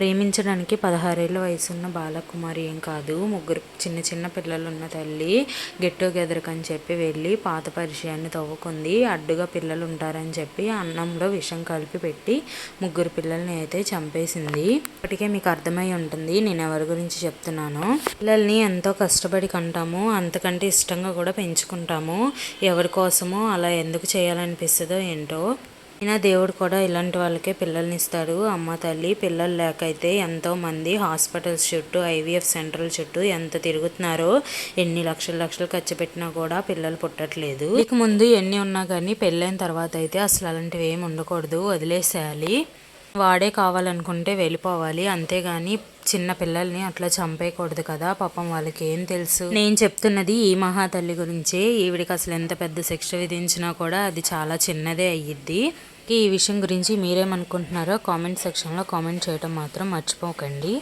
ప్రేమించడానికి 16 ఏళ్ల వయసున్న బాలకుమారి ఏం కాదు, ముగ్గురు చిన్న చిన్న పిల్లలున్న తల్లి. గెట్ టుగెదర్కి అని చెప్పి వెళ్ళి పాత పరిచయాన్ని తవ్వుకుంది. అడ్డుగా పిల్లలు ఉంటారని చెప్పి అన్నంలో విషం కలిపి పెట్టి ముగ్గురు పిల్లల్ని అయితే చంపేసింది. ఇప్పటికే మీకు అర్థమై ఉంటుంది నేను ఎవరి గురించి చెప్తున్నాను. పిల్లల్ని ఎంతో కష్టపడి కంటాము, అంతకంటే ఇష్టంగా కూడా పెంచుకుంటాము. ఎవరి కోసమో అలా ఎందుకు చేయాలనిపిస్తుందో ఏంటో. అయినా దేవుడు కూడా ఇలాంటి వాళ్ళకే పిల్లల్ని ఇస్తాడు. అమ్మ తల్లి పిల్లలు లేకైతే ఎంతోమంది హాస్పిటల్స్ చుట్టూ, ఐవీఎఫ్ సెంటర్ల చుట్టూ ఎంత తిరుగుతున్నారో. ఎన్ని లక్షలు ఖర్చు పెట్టినా కూడా పిల్లలు పుట్టట్లేదు. ఇక ముందు ఎన్ని ఉన్నా కానీ పెళ్ళైన తర్వాత అయితే అసలు అలాంటివి ఏమి ఉండకూడదు, వదిలేసేయాలి. వాడే కావాలనుకుంటే వెళ్ళిపోవాలి, అంతేగాని చిన్న పిల్లల్ని అట్లా చంపేయకూడదు కదా. పాపం వాళ్ళకి ఏం తెలుసు. నేను చెప్తున్నది ఈ మహాతల్లి గురించే. ఈవిడికి అసలు ఎంత పెద్ద శిక్ష విధించినా కూడా అది చాలా చిన్నదే అయ్యిద్ది. ఈ విషయం గురించి మీరేమనుకుంటున్నారో కామెంట్ సెక్షన్లో కామెంట్ చేయడం మాత్రం మర్చిపోకండి.